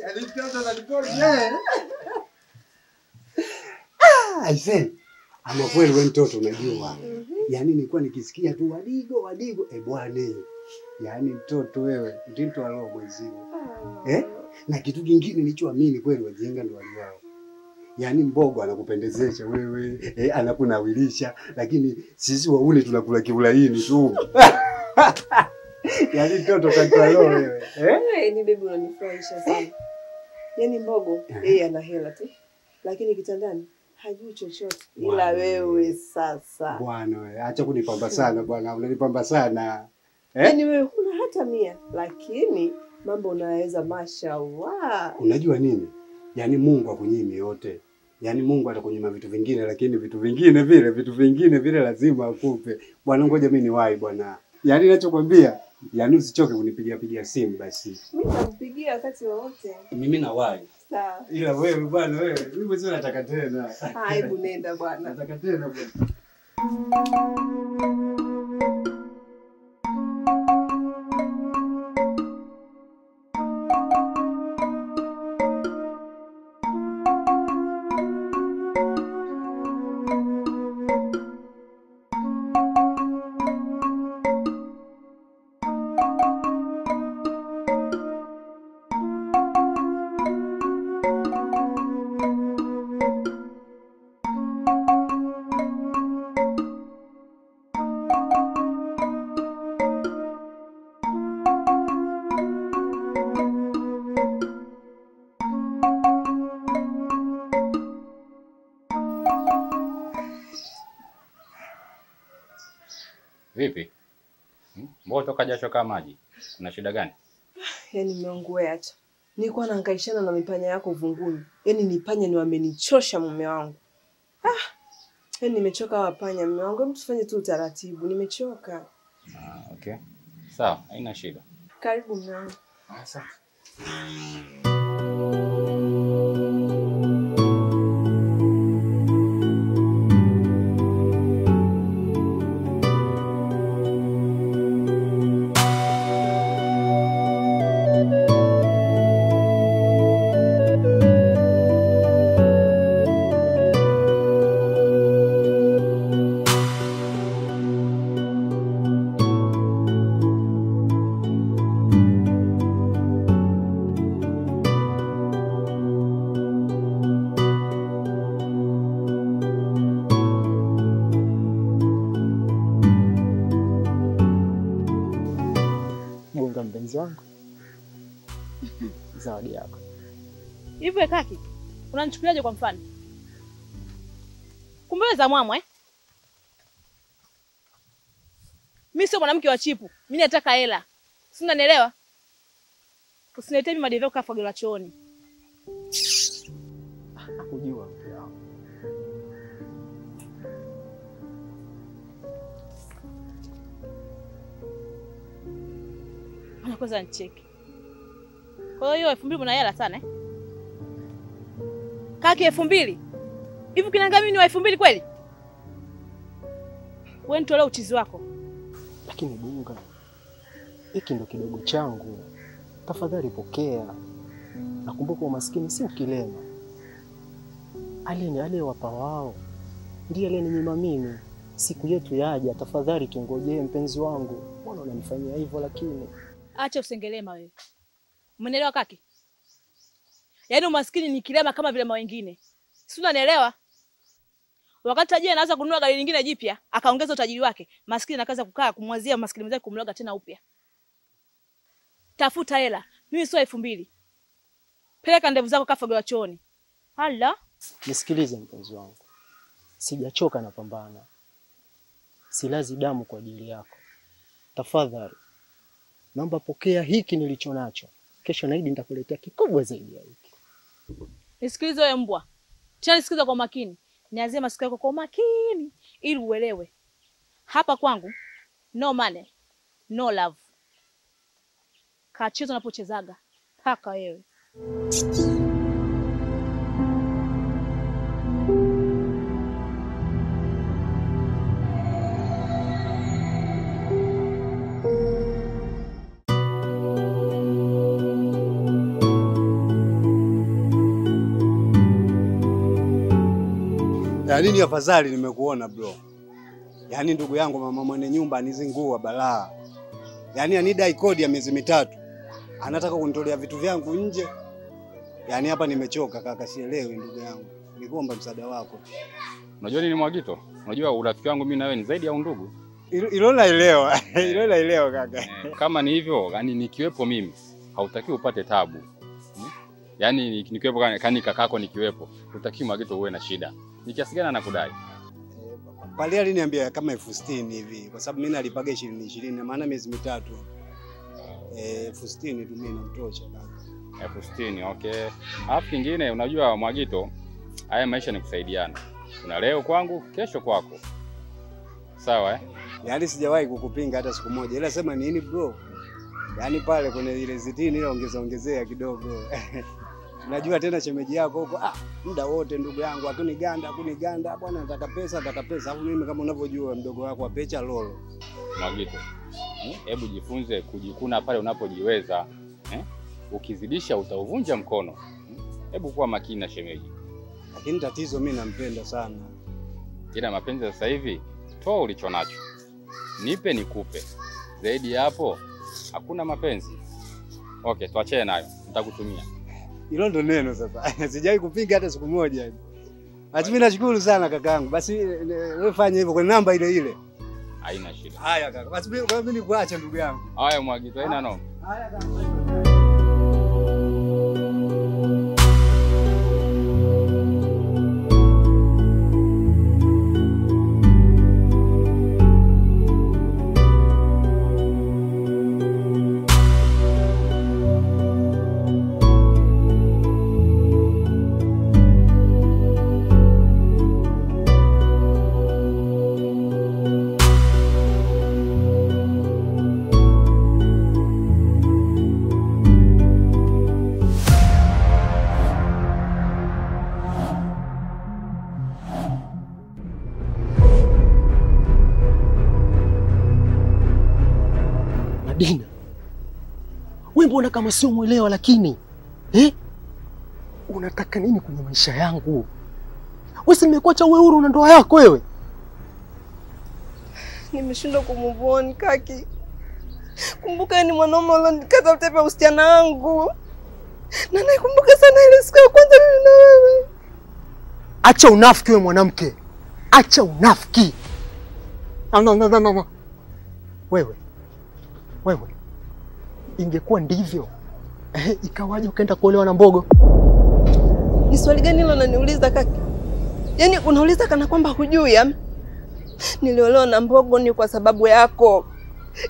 Yaani mtoto ananipona. Aise. Ama kweli wewe mtoto unajua. Yaani nilikuwa nikisikia tu wadigo. Bwana. Yaani mtoto wewe, mtoto wa roho mzima. Na kitu kingine nilichoamini kweli wajenga ndio waliwao. Yaani mbogo anakupendezesha wewe, anakunawilisha, lakini sisi waule tunakula kiulaini tu. Yaani mtoto kakua roho wewe. Ni bibi unanifurahisha sana. Yaani mbogo yeye ana hela tu. Lakini kitandani hajui chochote ila wewe sasa. Bwana wewe, acha kunipamba sana bwana, unanipamba sana. Yaani wewe huna hata 100 lakini mambo unaweza mashallah. Unajua nini? Yaani Mungu akunyimi yote. Yaani Mungu atakunyima vitu vingine lakini vitu vingine vile lazima akupe. Bwana ngoja mimi niwahi bwana. Yaani ninachokwambia, yaani usichoke kunipigia simu basi. Mimi nakupigia wakati wowote. Mimi nawahi. Sawa. Ila wewe bwana wewe, mimi sio nataka tena. Hebu nenda bwana. Nataka tena bwana. Vipi? Mbona toka jasho kama maji? Kuna shida gani? Yaani mume wewe acha. Nilikuwa nahangaishana na mipanya yako vunguni. Yaani nipanya ni wamenichosha mume wangu. Yaani nimechoka wapanya mume wangu. Hebu tufanye tu utaratibu. Nimechoka. Okay. Sawa, haina shida. Karibu mume wangu. Asante. Mpenzi wangu. Zawadi yako. Hivyo kaki, unanichukuliaje kwa mfano? Kumbe wewe za mwamwa Mimi sio mwanamke wa chipu. Mimi nataka hela. Si unanielewa? Usiniletee mimi madevyo kafagelwa chooni. Nakujua mke wangu. Kwanza nicheke. Kwa hiyo 2000 mna hela sana Kaki 2000. Hivi kinanga mimi ni wa 2000 kweli? Wewe nitolee uchizi wako. Lakini Bunga, hiki ndo kidogo changu. Tafadhali pokea. Nakumbuka umaskini si ukilema. Ale wapa wao. Ndiye aliyeninyima mimi. Siku yetu yaja, tafadhali tungojee mpenzi wangu. Mbona unanifanyia hivyo lakini? Acha usengelema wewe. Umeelewa kaki? Yaani umaskini ni kilema kama vile wengine. Si unanielewa? Wakati tajiri anaanza kununua gari lingine jipya, akaongeza utajiri wake, maskini anakaanza kukaa kumwazia maskini mzake kumloga tena upya. Tafuta hela. Mimi sio 2000. Peleka ndevu zako kafagelwa chooni. Hala. Nisikilize mpenzi wangu. Sijachoka na pambana. Silazi damu kwa ajili yako. Tafadhali. Naomba pokea hiki nilicho nacho. Kesho naidi nitakuletea kikubwa zaidi ya hiki. Nisikilize wewe mbwa. Tena nisikize kwa makini. Nianzie masikio yako kwa makini ili uelewe. Hapa kwangu no money, no love. Kachezo unapochezaga. Paka wewe. Yaani ni afadhali nimekuona bro. Yaani ndugu yangu mama mwenye nyumba anizingua balaa. Yaani anidai kodi ya miezi 3. Anataka kunitolea vitu vyangu nje. Yaani hapa nimechoka kaka, sielewi ndugu yangu. Nikuomba msaada wako. Unajua nini Mwagito? Unajua urafiki wangu mimi na wewe ni zaidi ya undugu. Hilo naelewa. Hilo naelewa kaka. Kama ni hivyo, yani nikiwepo mimi, hautaki upate tabu. Yaani nikiwepo kani kakako nikiwepo, hutaki Mwagito uwe na shida. Ni kiasi gani anakudai? Pale aliniambia kama 60,000 hivi kwa sababu mimi nalipaga 20 maana miezi 3. 60,000 tu mimi namtosha kaka. 60,000, okay. Alafu kingine unajua Mwagito, haya maisha ni kusaidiana. Kuna leo kwangu, kesho kwako. Sawa eh? Yaani sijawahi kukupinga hata siku moja. Ila sema nini bro? Yaani pale kwenye ile 60 ile ongezea kidogo. Unajua tena shemeji yako huko muda wote ndugu yangu hakuniganda bwana, nataka pesa. Alafu mimi kama unavyojua mdogo wako wa pecha lolo. Mwagito, hebu jifunze kujikuna pale unapojiweza. Ukizidisha utauvunja mkono. Hebu kuwa makini na shemeji. Lakini tatizo mimi nampenda sana. Ila mapenzi sasa hivi toa ulicho nacho. Nipe nikupe. Zaidi hapo hakuna mapenzi. Okay, tuachane nayo. Nitakutumia. Hilo ndo neno sasa. Sijawahi kupiga hata siku moja. Basi mimi nashukuru sana kakaangu. Basi wewe fanya hivyo kwa namba ile ile. Haina shida. Haya kaka. Basi mimi nikuacha ndugu yangu. Haya Mwagito, haina noma. Haya kaka. Dina, wewe mbona kama sio mwelewa lakini unataka nini kwenye maisha yangu? Wewe nimekuacha wewe huru na ndoa yako wewe. Nimeshindwa kumove on kaki. Kumbuka ni mwanaume alionikata utepe usichana wangu. Na nakumbuka sana ile siku ya kwanza mimi na wewe. Acha unafiki wewe mwanamke. Acha unafiki. No. Wewe. Ingekuwa ndivyo. Ikawaje ukaenda kuolewa na Mbogo? Ni swali gani hilo unaniuliza kaki? Yaani unauliza kana kwamba hujui niliolewa na Mbogo ni kwa sababu yako.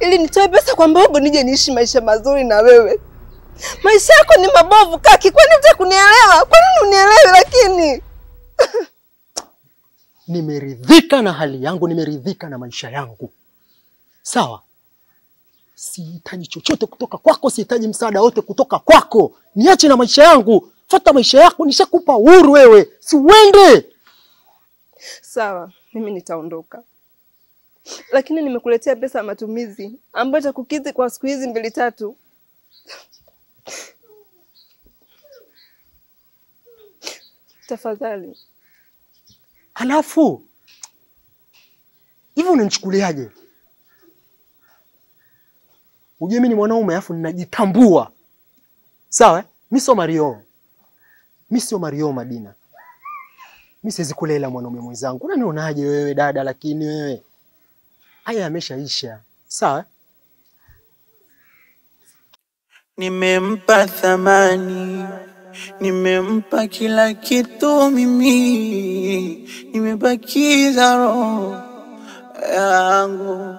Ili nitoe pesa kwa Mbogo nije niishi maisha mazuri na wewe. Maisha yako ni mabovu kaki, kwani utakunielewa? Kwani unielewi lakini? Nimeridhika na hali yangu, nimeridhika na maisha yangu. Sawa? Sihitaji chochote kutoka kwako, sihitaji msaada wote kutoka kwako. Niache na maisha yangu. Fuata maisha yako, nishakupa uhuru wewe. Si uende. Sawa, mimi nitaondoka. Lakini nimekuletea pesa ya matumizi ambayo itakukidhi kwa siku hizi 2-3. Tafadhali. Halafu hivi unanichukuliaje? Ujue mimi ni mwanaume alafu ninajitambua. Sawa? Mimi sio Mario. Mimi sio Mario Madina. Mimi siwezi kulela mwanaume mwenzangu. Unanionaje wewe dada lakini wewe? Haya yameshaisha. Sawa? Nimempa thamani, nimempa kila kitu mimi, nimebakiza roho yangu.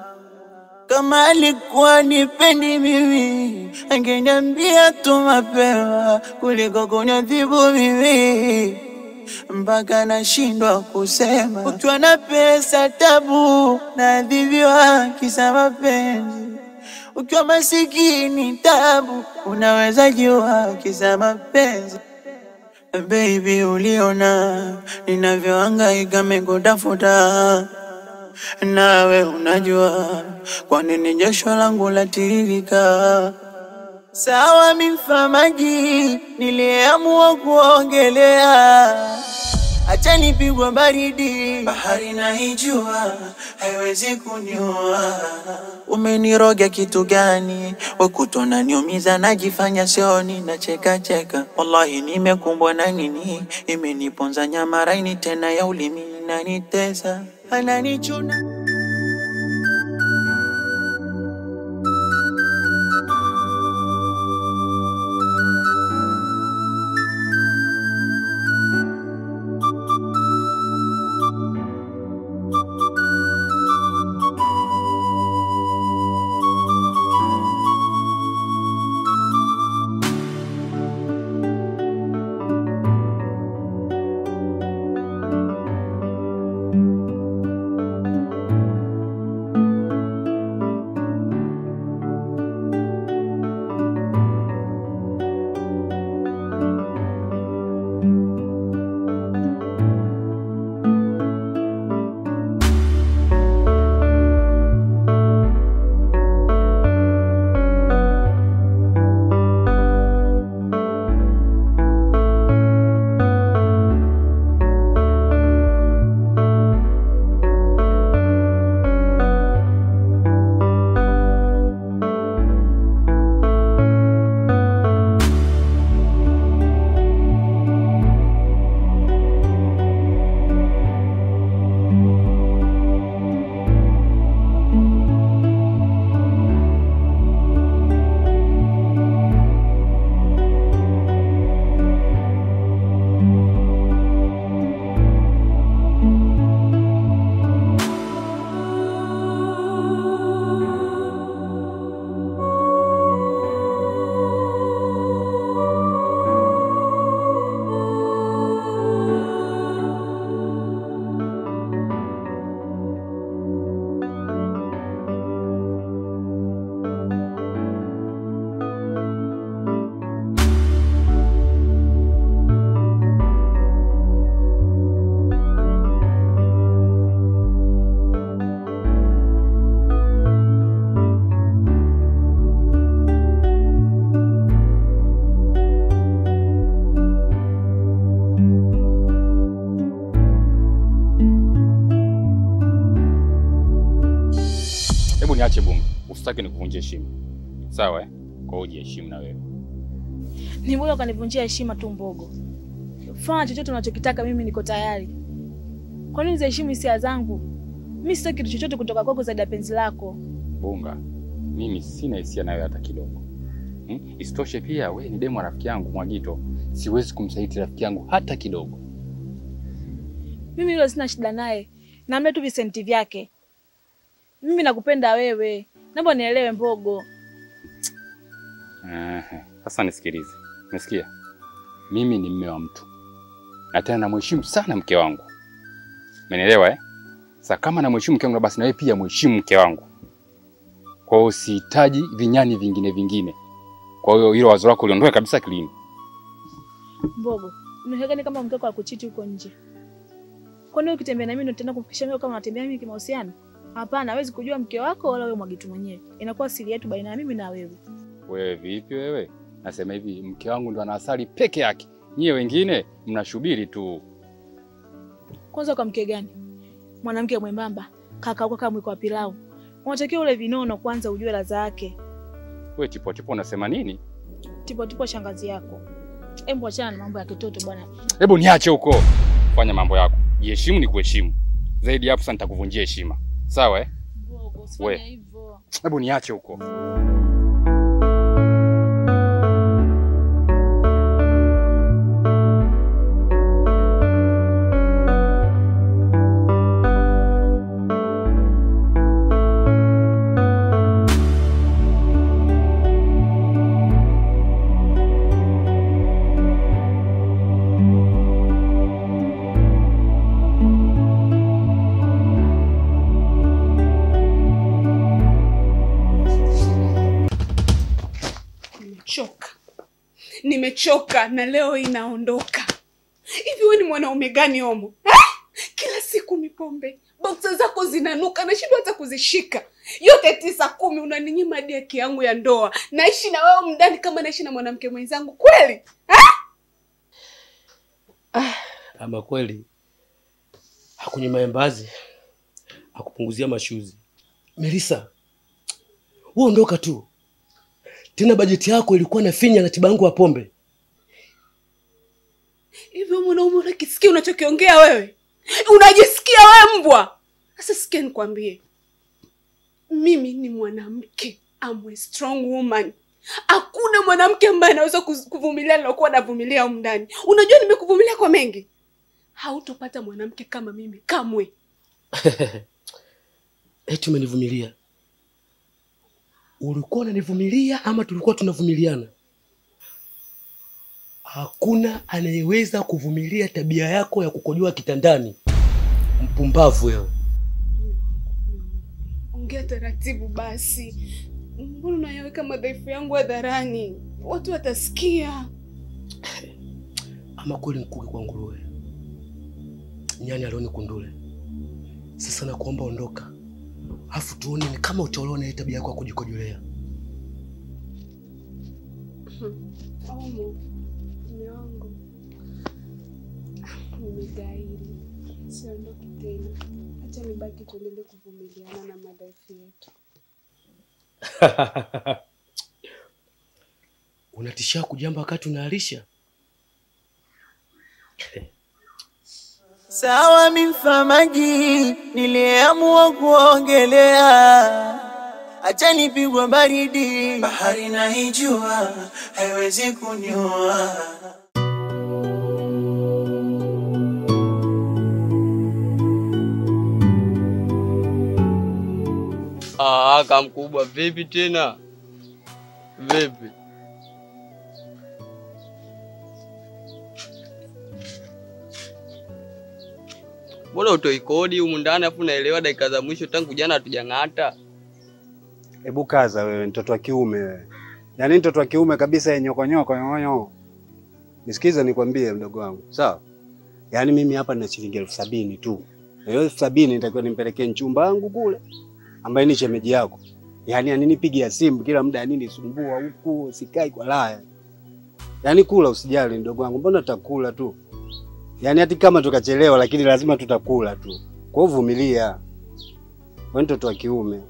Kama alikuwa nipendi mimi, angeniambia tu mapema kuliko kuniadhibu mimi. Mpaka nashindwa kusema. Ukiwa na pesa tabu, naadhibiwa kisa mapenzi. Ukiwa masikini tabu, unaweza jua kisa mapenzi. Baby, uliona ninavyohangaika nikutafuta. Nawe unajua kwa nini jasho langu latiririka. Sawa mifamaji, niliamua kuongelea. acha nipigwe baridi. Bahari naijua haiwezi kuniua. Umeniroga kitu gani? Wakuto naniumiza najifanya sioni na cheka cheka. Wallahi nimekumbwa na nini? Imeniponza nyama raini tena ya ulimi inanitesa. Ananichuna. Niache Bunga, usitaki nikuvunjie heshima. Sawa Kwa ujiheshimu na wewe. Ni bora ukanivunjia heshima tu Mbogo. Fanya chochote unachokitaka, mimi niko tayari. Kwa nini unaheshimu hisia zangu? Mimi sitaki kitu chochote kutoka kwako zaidi ya penzi lako. Bunga, mimi sina hisia na wewe hata kidogo. Isitoshe pia wewe ni demu rafiki yangu Mwagito. Siwezi kumsaliti rafiki yangu hata kidogo. Mimi hilo sina shida naye. Naambia tu visenti vyake. Mimi nakupenda wewe. Naomba nielewe Mbogo. Sasa nisikilize. Umesikia? Mimi ni mume wa mtu. Na tena namheshimu sana mke wangu. Umenielewa Sasa kama namheshimu mke wangu basi na wewe pia mheshimu mke wangu. Kwa hiyo sihitaji vinyani vingine. Kwa hiyo hilo wazo lako liondoe kabisa akilini. Mbogo, unahegani kama mke wako akuchiti huko nje? Kwa nini ukitembea na mimi ndio tena kufikisha mimi kama unatembea mimi kimahusiano? Hapana, hawezi kujua mke wako wala wewe Mwagito mwenyewe. Inakuwa siri yetu baina ya mimi na wewe. Wewe vipi wewe? Nasema hivi, mke wangu ndo ana asali peke yake. Nyie wengine mnashubiri tu. Kwanza kwa mke gani? Mwanamke mwembamba, kaka huko kama mwiko wa pilau. Unatakiwa ule vinono kwanza ujue ladha yake. Wewe tipo unasema nini? Tipo shangazi yako. Hebu achana na mambo ya kitoto bwana. Hebu niache huko. Fanya mambo yako. Jiheshimu ni kuheshimu. Zaidi hapo sasa nitakuvunjia heshima. Sawa Mbogo, usifanye hivyo. Hebu niache huko. Nimechoka na leo inaondoka. Hivi wewe ni mwanaume gani homo? Kila siku mipombe. Boxer zako zinanuka na shida hata kuzishika. Yote 9-10 unaninyima hadi haki yangu ya ndoa. Naishi na wewe mndani kama naishi na mwanamke mwenzangu kweli? Ama kweli akunyima embazi, akupunguzia mashuzi. Melissa, wewe ondoka tu. Tena bajeti yako ilikuwa na finya na tiba yangu ya pombe. Hivyo mwanaume unakisikia unachokiongea wewe? Unajisikia wewe mbwa? Sasa sikia nikwambie. Mimi ni mwanamke. I'm a strong woman. Hakuna mwanamke ambaye anaweza kuvumilia nilokuwa navumilia huko ndani. Unajua nimekuvumilia kwa mengi. Hautopata mwanamke kama mimi kamwe. Eti umenivumilia. Ulikuwa unanivumilia ama tulikuwa tunavumiliana? Hakuna anayeweza kuvumilia tabia yako ya kukojoa kitandani. Mpumbavu wewe. Ongea taratibu basi. Mbona unayaweka madhaifu yangu hadharani? Watu watasikia. Ama kweli nikuke kwa nguruwe. Nyani alioni kundule. Sasa nakuomba ondoka. Afu tuone ni kama utaona ile tabia yako ya kujikojolea. Omo, mume wangu. Nimegairi. Siondoki tena. Acha nibaki tuendelee kuvumiliana na madhaifu yetu. Unatishia kujamba wakati unaalisha? Sawa mifamaji, niliamua kuogelea. Acha nipigwe baridi, bahari naijua, haiwezi kunioa. Kaka mkubwa, vipi tena? Vipi? Mbona utoi kodi humu ndani afu naelewa dakika za mwisho tangu jana hatujang'ata? Hebu kaza wewe, mtoto wa kiume wewe. Yaani mtoto wa kiume kabisa yenye nyoko. Nisikize nikwambie mdogo wangu. Sawa? Yaani mimi hapa nina shilingi 70,000 tu. Na hiyo 70,000 nitakuwa nimpelekee mchumba wangu kule ambaye ni shemeji yako. Yaani aninipigia simu kila muda, nisumbua huku, sikai kwa laya. Yaani kula usijali mdogo wangu, mbona tutakula tu. Yaani hata kama tukachelewa lakini lazima tutakula tu. Kwa hiyo vumilia. Wewe mtoto wa kiume.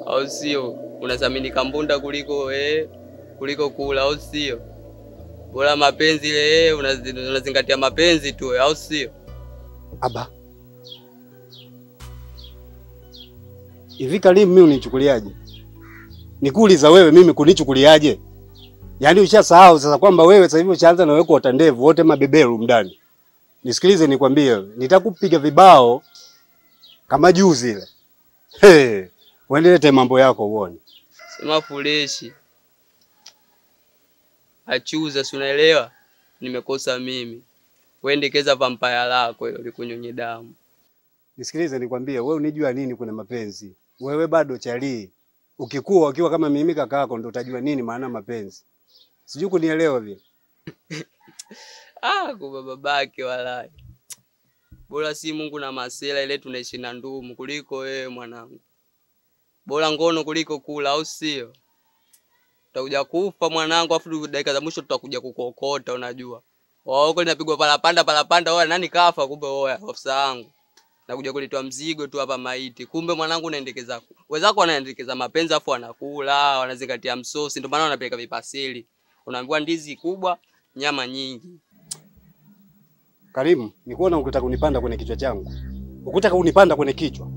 Au sio? Unathamini kambunda kuliko kula, au sio? Bora mapenzi ile unazingatia mapenzi tu, au sio? Aba. Hivi Karimu mimi unichukuliaje? Nikuuliza wewe mimi kunichukuliaje? Yaani ushasahau sasa kwamba wewe sasa hivi ushaanza na wewe kuota ndevu wote mabeberu ndani. Nisikilize nikwambie, nitakupiga vibao kama juzi ile. Uendelete mambo yako uone. Sema fuleshi. Achuza, si unaelewa? Nimekosa mimi. Wewe ndekeza vampire lako ile likunyonye damu. Nisikilize nikwambie, wewe unijua nini kuna mapenzi? Wewe bado chali. Ukikua ukiwa kama mimi kaka yako ndo utajua nini maana mapenzi. Sijui kunielewa vile. Kwa babake walai. Bora si Mungu na masela ile tunaishi na ndumu kuliko wewe mwanangu. Bora ngono kuliko kula, au sio? Utakuja kufa mwanangu, afu dakika za mwisho tutakuja kukuokota unajua. Wao huko linapigwa pala panda nani kafa, kumbe wewe ofisa wangu. Nakuja kulitoa mzigo tu hapa maiti. Kumbe mwanangu unaendekeza. Wenzako wanaendekeza mapenzi afu wanakula, wanazingatia msosi, ndio maana wanapeleka vipaseli. Unaambiwa ndizi kubwa, nyama nyingi. Karimu, nikuona ukitaka kunipanda kwenye kichwa changu. Ukitaka kunipanda kwenye kichwa.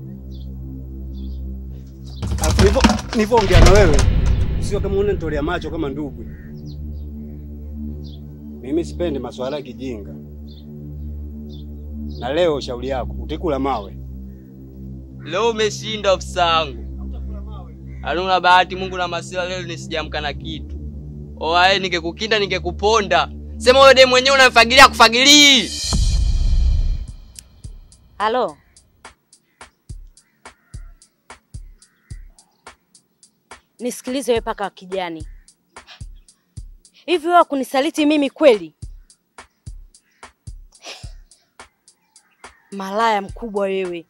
Hapo nipo ongea na wewe. Sio kama unanitolea macho kama ndugu. Mimi sipendi masuala ya kijinga. Na leo shauri yako, utikula mawe. Leo umeshinda ofisa wangu. Utakula mawe. Aluna bahati Mungu na masila leo nisijamka na kitu. Oae ningekukinda ningekuponda. Sema wewe demu mwenyewe unamfagilia kufagilii. Halo. Nisikilize wewe paka kijani. Hivi wewe kunisaliti mimi kweli? Malaya mkubwa wewe.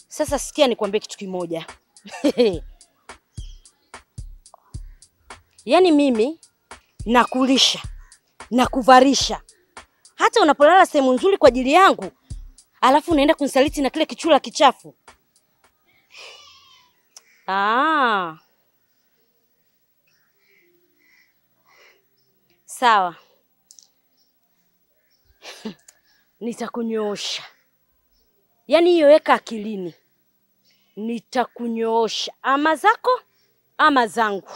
Sasa sikia nikwambie kitu kimoja. Yaani mimi nakulisha, nakuvarisha. Hata unapolala sehemu nzuri kwa ajili yangu, alafu unaenda kunisaliti na kile kichula kichafu. Sawa. Nitakunyoosha. Yaani hiyo weka akilini. Nitakunyoosha ama zako ama zangu.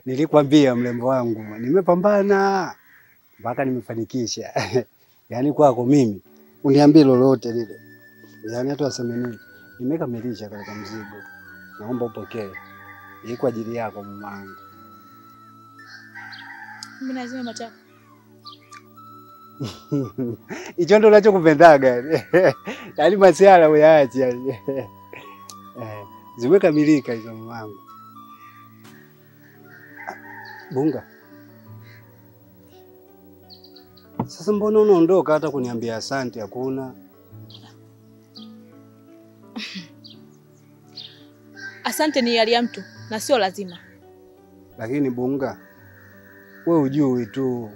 Nilikwambia mlembo wangu, nimepambana mpaka nimefanikisha. Yaani kwako mimi uniambie lolote lile. Yaani hata waseme nini? Nimekamilisha katika mzigo. Naomba upokee. Hii kwa ajili yako mamangu. Mimi lazima mataka. Hicho ndo unachokupendaga. Yaani masiala uyaache yani. Zimekamilika hizo mamangu. Bunga. Sasa mbona unaondoka hata kuniambia asante hakuna? Asante ni hali ya mtu na sio lazima. Lakini Bunga, wewe ujui tu.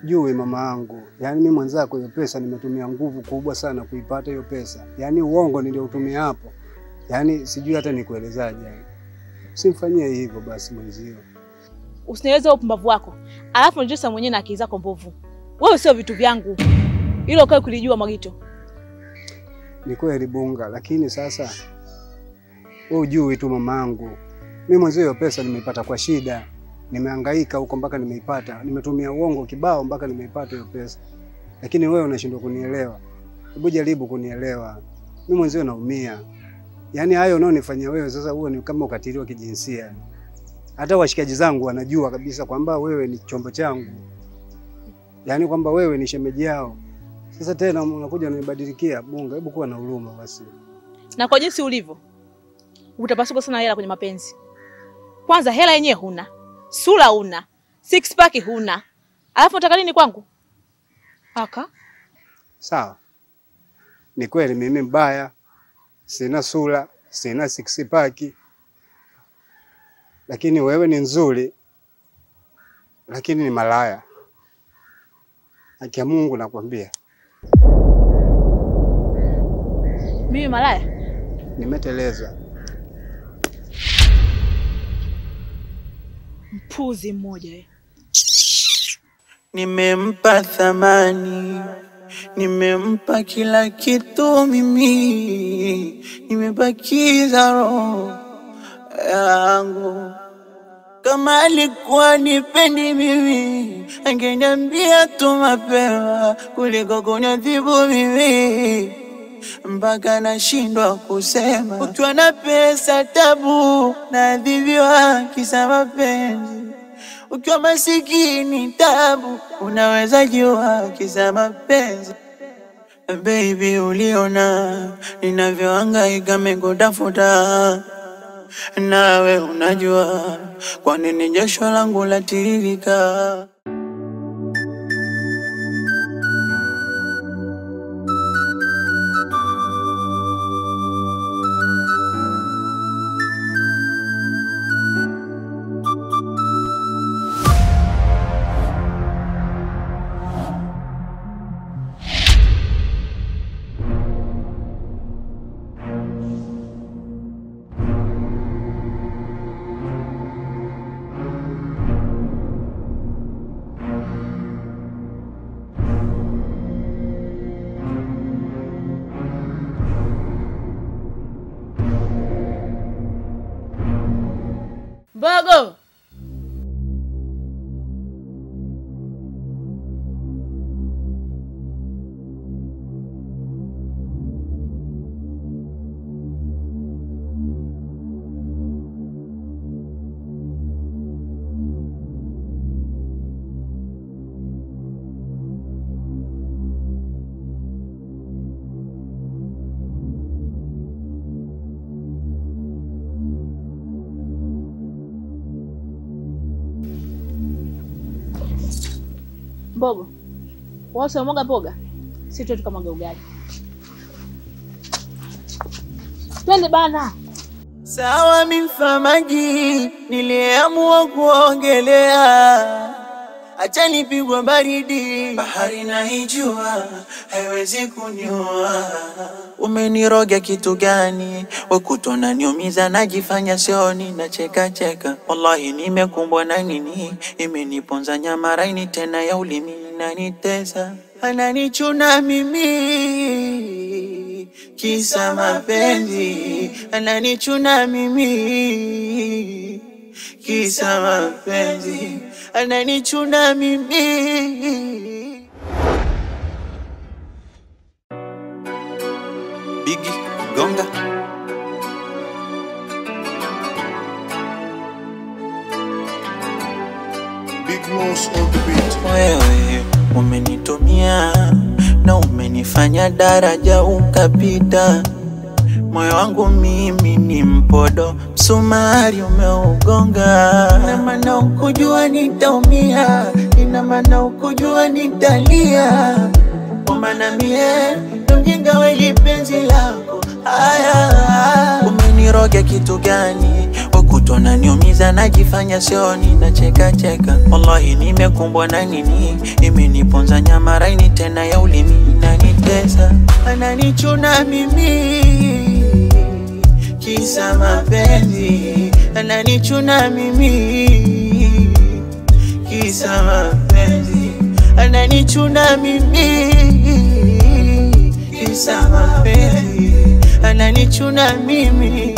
Jui mama yangu. Yaani mimi mwenzako hiyo pesa nimetumia nguvu kubwa sana kuipata hiyo pesa. Yaani uongo niliotumia hapo. Yaani sijui hata nikuelezaje. Usimfanyie hivyo basi mwenzio. Usinieleze upumbavu wako. Alafu unajua mwenyewe na akili zako mbovu. Wewe sio vitu vyangu. Hilo ukae kulijua Magito. Ni kweli Bunga, lakini sasa wewe ujui tu mamangu. Mimi mwanzo hiyo pesa nimeipata kwa shida. Nimehangaika huko mpaka nimeipata. Nimetumia uongo kibao mpaka nimeipata hiyo pesa. Lakini wewe unashindwa kunielewa. Hebu jaribu kunielewa. Mimi mwanzo naumia. Yaani hayo unaonifanyia wewe sasa huo ni kama ukatili wa kijinsia. Hata washikaji zangu wanajua kabisa kwamba wewe ni chombo changu. Yaani kwamba wewe ni shemeji yao. Sasa tena unakuja unanibadilikia Bunga, hebu kuwa na huruma basi. Na kwa jinsi ulivyo, utapasuka sana hela kwenye mapenzi. Kwanza hela yenyewe huna, sura huna, six pack huna. Alafu unataka nini kwangu? Aka? Sawa. Ni kweli mimi mbaya. Sina sura, sina six pack. Lakini wewe ni nzuri. Lakini ni malaya. Haki ya Mungu nakwambia. Mimi malaya? Nimeteleza. Mpuzi mmoja Nimempa thamani, nimempa kila kitu mimi, nimebakiza roho yangu. Kama alikuwa nipendi mimi, angeniambia tu mapema kuliko kuniadhibu mimi. Mpaka nashindwa kusema. Ukiwa na pesa tabu, naadhibiwa kisa mapenzi. Ukiwa masikini tabu, unaweza jua kisa mapenzi. Baby, uliona ninavyohangaika kutafuta. Nawe unajua kwa nini jasho langu latiririka. Bogo. Bogo, Wao sio mwaga mboga. Sisi tu tukamwaga ugali. Twende bana. Sawa mifamaji, niliamua kuogelea. Acha nipigwe baridi, bahari naijua, haiwezi kuniua. Umeniroga kitu gani? Wakutona niumiza, najifanya sioni, nacheka cheka. Wallahi nimekumbwa na nini? Imeniponza nyama laini tena ya ulimi inanitesa. Ananichuna mimi kisa mapenzi, ananichuna mimi kisa mapenzi, ananichuna mimi. Biggie Gonga. Big Moss on the beat. Wewe umenitumia na umenifanya daraja ukapita. Moyo wangu mimi ni mpodo, msumari umeugonga. Ina maana ukujua nitaumia, ina maana ukujua nitalia. Kwa maana mie ndo mjinga wa hili penzi lako. Aya, umeniroga kitu gani? Wakutona niumiza, najifanya sioni, nacheka cheka. Wallahi nimekumbwa na nini? Imeniponza nyama laini tena ya ulimi inanitesa. Ananichuna mimi kisa mapenzi, ananichuna mimi kisa mapenzi, ananichuna mimi kisa mapenzi, ananichuna mimi.